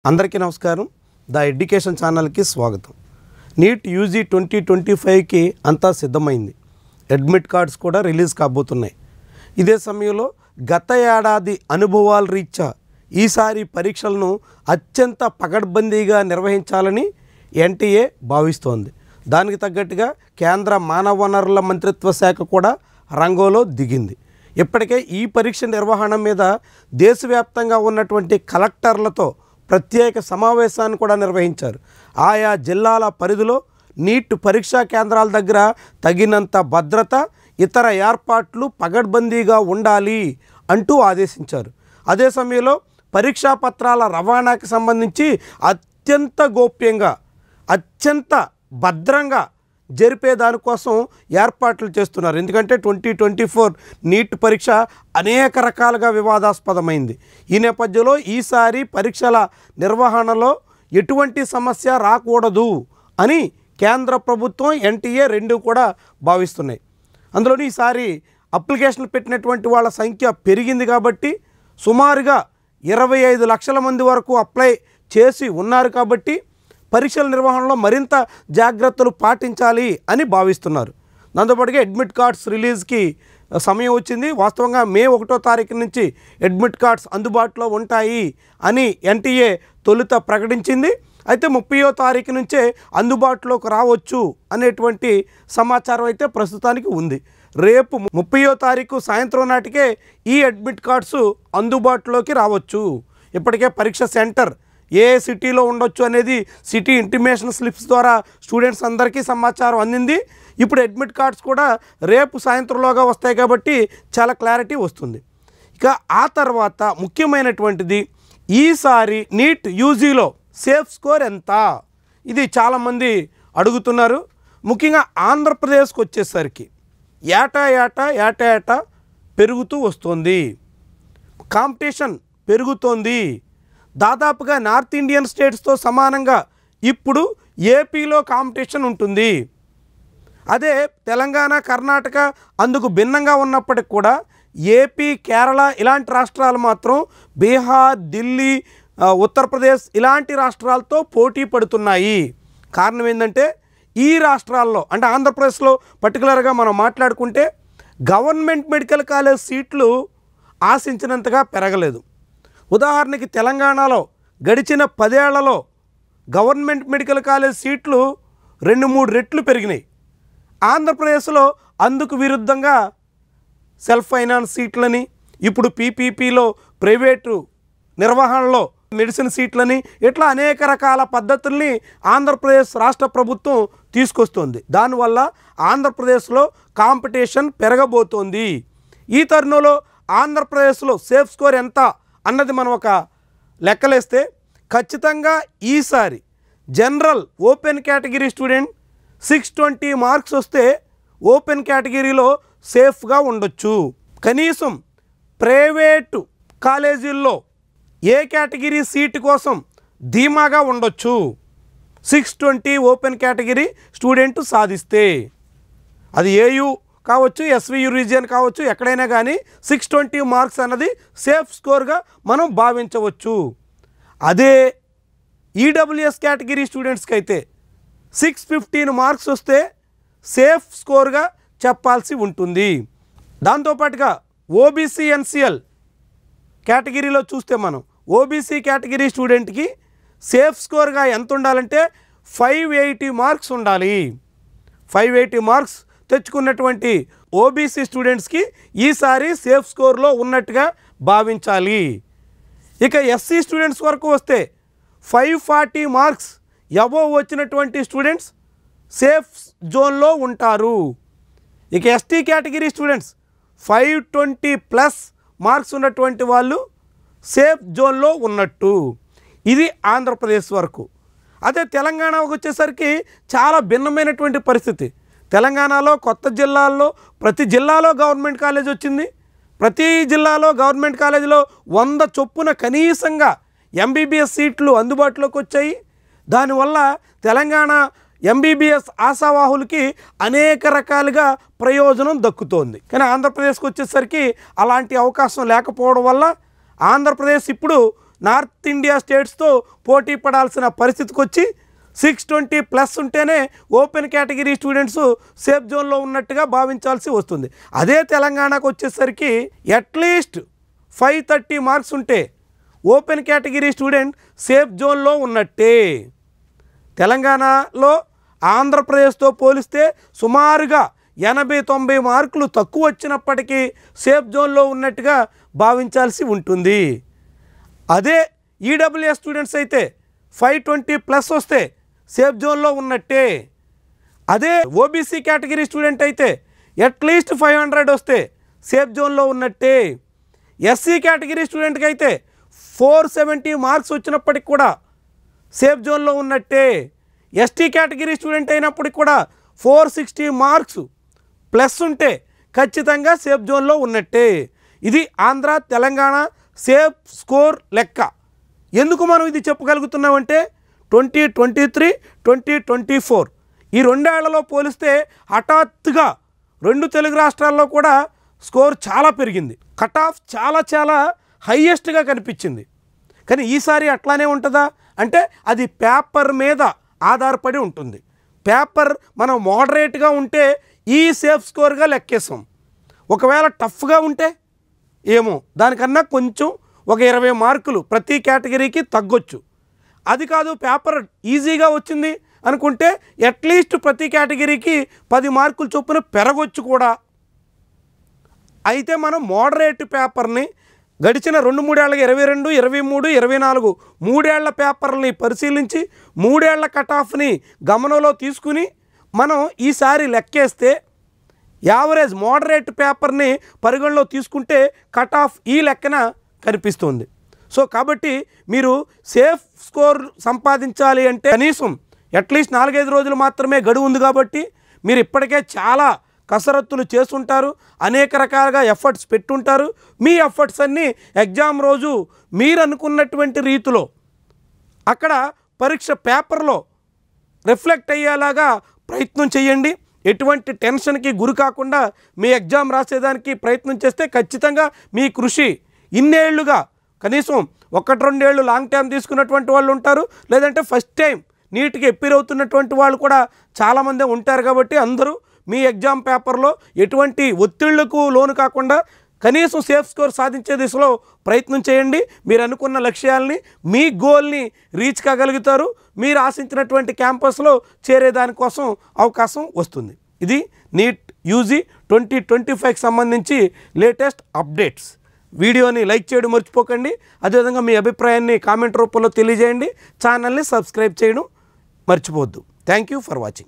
అందరికీ నమస్కారం. The education ఛానల్కి స్వాగతం. నీట్ యూజీ 2025కి అంతా సిద్ధమైంది. అడ్మిట్ కార్డ్స్ కూడా రిలీజ్ కాబోతున్నాయి. ఇదే సమయంలో గత ఏడాది అనుభవాల రీత్యా ఈసారి పరీక్షలను అత్యంత పకడ్బందీగా నిర్వహించాలని ఎన్టీఏ భావిస్తోంది. దానికి తగ్గట్టుగా కేంద్ర మానవ వనరుల మంత్రిత్వ శాఖ కూడా రంగంలో దిగింది. ఇప్పటికే ఈ పరీక్ష నిర్వహణ మీద దేశవ్యాప్తంగా ఉన్నటువంటి కలెక్టర్లతో ప్రత్యేక సమావేశాన్ని కూడా నిర్వహించారు. ఆయా జిల్లాల పరిధిలో నీట్ పరీక్షా కేంద్రాల దగ్గర తగినంత భద్రత, ఇతర ఏర్పాట్లు పకడ్బందీగా ఉండాలి అంటూ ఆదేశించారు. అదే సమయంలో పరీక్షా పత్రాల రవాణాకి సంబంధించి అత్యంత గోప్యంగా, అత్యంత భద్రంగా జరిపే దానికోసం ఏర్పాట్లు చేస్తున్నారు. ఎందుకంటే 2024 నీట్ పరీక్ష అనేక రకాలుగా వివాదాస్పదమైంది. ఈ నేపథ్యంలో ఈసారి పరీక్షల నిర్వహణలో ఎటువంటి సమస్య రాకూడదు అని కేంద్ర ప్రభుత్వం, ఎన్టీఏ రెండు కూడా భావిస్తున్నాయి. అందులోని ఈసారి అప్లికేషన్ పెట్టినటువంటి వాళ్ళ సంఖ్య పెరిగింది కాబట్టి సుమారుగా 25 లక్షల మంది వరకు అప్లై చేసి ఉన్నారు కాబట్టి పరీక్షల నిర్వహణలో మరింత జాగ్రత్తలు పాటించాలి అని భావిస్తున్నారు. దాంతోపాటుగా అడ్మిట్ కార్డ్స్ రిలీజ్కి సమయం వచ్చింది. వాస్తవంగా మే 1వ తారీఖు నుంచి అడ్మిట్ కార్డ్స్ అందుబాటులో ఉంటాయి అని ఎన్టీఏ తొలుత ప్రకటించింది. అయితే 30వ తారీఖు నుంచే అందుబాటులోకి రావచ్చు అనేటువంటి సమాచారం అయితే ప్రస్తుతానికి ఉంది. రేపు 30వ తారీఖు సాయంత్రం నాటికే ఈ అడ్మిట్ కార్డ్స్ అందుబాటులోకి రావచ్చు. ఇప్పటికే పరీక్ష సెంటర్ ఏ సిటీలో ఉండొచ్చు అనేది సిటీ ఇంటిమేషన్ స్లిప్స్ ద్వారా స్టూడెంట్స్ అందరికీ సమాచారం అందింది. ఇప్పుడు అడ్మిట్ కార్డ్స్ కూడా రేపు సాయంత్రంలోగా వస్తాయి కాబట్టి చాలా క్లారిటీ వస్తుంది. ఇక ఆ తర్వాత ముఖ్యమైనటువంటిది, ఈసారి నీట్ యూజీలో సేఫ్ స్కోర్ ఎంత? ఇది చాలామంది అడుగుతున్నారు. ముఖ్యంగా ఆంధ్రప్రదేశ్కి వచ్చేసరికి ఏటా పెరుగుతూ వస్తుంది. కాంపిటీషన్ పెరుగుతోంది. దాదాపుగా నార్త్ ఇండియన్ స్టేట్స్తో సమానంగా ఇప్పుడు ఏపీలో కాంపిటీషన్ ఉంటుంది. అదే తెలంగాణ, కర్ణాటక అందుకు భిన్నంగా ఉన్నప్పటికి కూడా ఏపీ, కేరళ ఇలాంటి రాష్ట్రాలు మాత్రం బీహార్, ఢిల్లీ, ఉత్తరప్రదేశ్ ఇలాంటి రాష్ట్రాలతో పోటీ పడుతున్నాయి. కారణం ఏంటంటే ఈ రాష్ట్రాల్లో, అంటే ఆంధ్రప్రదేశ్లో పర్టికులర్గా మనం మాట్లాడుకుంటే గవర్నమెంట్ మెడికల్ కాలేజ్ సీట్లు ఆశించినంతగా పెరగలేదు. ఉదాహరణకి తెలంగాణలో గడిచిన 10 ఏళ్లలో గవర్నమెంట్ మెడికల్ కాలేజ్ సీట్లు 2-3 రెట్లు పెరిగినాయి. ఆంధ్రప్రదేశ్లో అందుకు విరుద్ధంగా సెల్ఫ్ ఫైనాన్స్ సీట్లని, ఇప్పుడు పీపీపీలో ప్రైవేటు నిర్వహణలో మెడిసిన్ సీట్లని, ఇట్లా అనేక రకాల పద్ధతుల్ని ఆంధ్రప్రదేశ్ రాష్ట్ర ప్రభుత్వం తీసుకొస్తుంది. దానివల్ల ఆంధ్రప్రదేశ్లో కాంపిటీషన్ పెరగబోతోంది. ఈ తరుణంలో ఆంధ్రప్రదేశ్లో సేఫ్ స్కోర్ ఎంత అన్నది మనం ఒక లెక్కలేస్తే ఖచ్చితంగా ఈసారి general open category student 620 marks వస్తే ఓపెన్ కేటగిరీలో సేఫ్గా ఉండొచ్చు. కనీసం ప్రైవేటు కాలేజీల్లో ఏ కేటగిరీ సీటు కోసం ధీమాగా ఉండొచ్చు. 620 ఓపెన్ కేటగిరీ స్టూడెంట్ సాధిస్తే, అది ఏయూ కావచ్చు, ఎస్వియు రీజియన్ కావచ్చు, ఎక్కడైనా కానీ 620 మార్క్స్ అన్నది సేఫ్ స్కోర్గా మనం భావించవచ్చు. అదే ఈడబ్ల్యూఎస్ కేటగిరీ స్టూడెంట్స్కి అయితే 615 మార్క్స్ వస్తే సేఫ్ స్కోర్గా చెప్పాల్సి ఉంటుంది. దాంతోపాటుగా ఓబీసీ ఎన్సిఎల్ కేటగిరీలో చూస్తే మనం ఓబీసీ కేటగిరీ స్టూడెంట్కి సేఫ్ స్కోర్గా ఎంత ఉండాలంటే 580 మార్క్స్ ఉండాలి. 580 మార్క్స్ తెచ్చుకున్నటువంటి ఓబీసీ స్టూడెంట్స్కి ఈసారి సేఫ్ స్కోర్లో ఉన్నట్టుగా భావించాలి. ఇక ఎస్సీ స్టూడెంట్స్ వరకు వస్తే 540 మార్క్స్ అబోవ్ వచ్చినటువంటి స్టూడెంట్స్ సేఫ్ జోన్లో ఉంటారు. ఇక ఎస్టీ కేటగిరీ స్టూడెంట్స్ 520+ మార్క్స్ ఉన్నటువంటి వాళ్ళు సేఫ్ జోన్లో ఉన్నట్టు. ఇది ఆంధ్రప్రదేశ్ వరకు. అదే తెలంగాణకు వచ్చేసరికి చాలా భిన్నమైనటువంటి పరిస్థితి. తెలంగాణలో కొత్త జిల్లాల్లో ప్రతి జిల్లాలో గవర్నమెంట్ కాలేజ్ వచ్చింది. ప్రతి జిల్లాలో గవర్నమెంట్ కాలేజీలో 100 చొప్పున కనీసంగా ఎంబీబీఎస్ సీట్లు అందుబాటులోకి వచ్చాయి. దానివల్ల తెలంగాణ ఎంబీబీఎస్ ఆశావాహులకి అనేక రకాలుగా ప్రయోజనం దక్కుతోంది. కానీ ఆంధ్రప్రదేశ్కి వచ్చేసరికి అలాంటి అవకాశం లేకపోవడం వల్ల ఆంధ్రప్రదేశ్ ఇప్పుడు నార్త్ ఇండియా స్టేట్స్తో పోటీ పడాల్సిన పరిస్థితికి వచ్చి 620+ ఉంటేనే ఓపెన్ కేటగిరీ స్టూడెంట్స్ సేఫ్ జోన్లో ఉన్నట్టుగా భావించాల్సి వస్తుంది. అదే తెలంగాణకు వచ్చేసరికి అట్లీస్ట్ 530 మార్క్స్ ఉంటే ఓపెన్ కేటగిరీ స్టూడెంట్ సేఫ్ జోన్లో ఉన్నట్టే. తెలంగాణలో ఆంధ్రప్రదేశ్తో పోలిస్తే సుమారుగా 80-90 మార్కులు తక్కువ వచ్చినప్పటికీ సేఫ్ జోన్లో ఉన్నట్టుగా భావించాల్సి ఉంటుంది. అదే ఈడబ్ల్యూఎస్ స్టూడెంట్స్ అయితే 520+ వస్తే సేఫ్ జోన్లో ఉన్నట్టే. అదే ఓబీసీ కేటగిరీ స్టూడెంట్ అయితే అట్లీస్ట్ 500 వస్తే సేఫ్ జోన్లో ఉన్నట్టే. ఎస్సీ కేటగిరీ స్టూడెంట్కి అయితే 470 మార్క్స్ వచ్చినప్పటికి కూడా సేఫ్ జోన్లో ఉన్నట్టే. ఎస్టీ కేటగిరీ స్టూడెంట్ అయినప్పటికి కూడా 460 మార్క్స్ ప్లస్ ఉంటే ఖచ్చితంగా సేఫ్ జోన్లో ఉన్నట్టే. ఇది ఆంధ్ర తెలంగాణ సేఫ్ స్కోర్ లెక్క. ఎందుకు మనం ఇది చెప్పగలుగుతున్నామంటే 2023, 2024 ఈ 2 ఏళ్లలో పోలిస్తే హఠాత్తుగా 2 తెలుగు రాష్ట్రాల్లో కూడా స్కోర్ చాలా పెరిగింది. కట్ ఆఫ్ చాలా హైయెస్ట్గా కనిపించింది. కానీ ఈసారి అట్లానే ఉంటుందా అంటే అది పేపర్ మీద ఆధారపడి ఉంటుంది. పేపర్ మనం మోడరేట్గా ఉంటే ఈ సేఫ్ స్కోర్గా లెక్కేసాం. ఒకవేళ టఫ్గా ఉంటే ఏమో దానికన్నా కొంచెం ఒక 20 మార్కులు ప్రతి కేటగిరీకి తగ్గొచ్చు. అది కాదు పేపర్ ఈజీగా వచ్చింది అనుకుంటే అట్లీస్ట్ ప్రతి కేటగిరీకి 10 మార్కులు చొప్పున పెరగొచ్చు కూడా. అయితే మనం మోడరేట్ పేపర్ని గడిచిన 2-3 ఏళ్ళకి 22, 23, 24 3 ఏళ్ల పేపర్ని పరిశీలించి 3 ఏళ్ల కట్ ఆఫ్ని గమనంలో తీసుకుని మనం ఈసారి లెక్కేస్తే యావరేజ్ మోడరేట్ పేపర్ని పరిగణలో తీసుకుంటే కట్ ఆఫ్ ఈ లెక్కన కనిపిస్తుంది. సో కాబట్టి మీరు సేఫ్ స్కోర్ సంపాదించాలి అంటే కనీసం అట్లీస్ట్ 4-5 రోజులు మాత్రమే గడువు ఉంది. కాబట్టి మీరు ఇప్పటికే చాలా కసరత్తులు చేస్తుంటారు, అనేక రకాలుగా ఎఫర్ట్స్ పెట్టుంటారు. మీ ఎఫర్ట్స్ అన్నీ ఎగ్జామ్ రోజు మీరు అనుకున్నటువంటి రీతిలో అక్కడ పరీక్ష పేపర్లో రిఫ్లెక్ట్ అయ్యేలాగా ప్రయత్నం చేయండి. ఎటువంటి టెన్షన్కి గురి కాకుండా మీ ఎగ్జామ్ రాసేదానికి ప్రయత్నం చేస్తే ఖచ్చితంగా మీ కృషి ఇన్నేళ్లుగా కనీసం 1-2 ఏళ్ళు లాంగ్ టైం తీసుకున్నటువంటి వాళ్ళు ఉంటారు, లేదంటే ఫస్ట్ టైం నీట్గా ఎప్పిర్ అవుతున్నటువంటి వాళ్ళు కూడా చాలామంది ఉంటారు. కాబట్టి అందరూ మీ ఎగ్జామ్ పేపర్లో ఎటువంటి ఒత్తిళ్లకు లోను కాకుండా కనీసం సేఫ్ స్కోర్ సాధించే దిశలో ప్రయత్నం చేయండి. మీరు అనుకున్న లక్ష్యాలని మీ గోల్ని రీచ్ కాగలుగుతారు. మీరు ఆశించినటువంటి క్యాంపస్లో చేరేదానికోసం అవకాశం వస్తుంది. ఇది నీట్ యూజీ 2025కి సంబంధించి లేటెస్ట్ అప్డేట్స్. వీడియోని లైక్ చేయడం మర్చిపోకండి. అదేవిధంగా మీ అభిప్రాయాన్ని కామెంట్ రూపంలో తెలియజేయండి. ఛానల్ని సబ్స్క్రైబ్ చేయడం మర్చిపోవద్దు. Thank you for watching.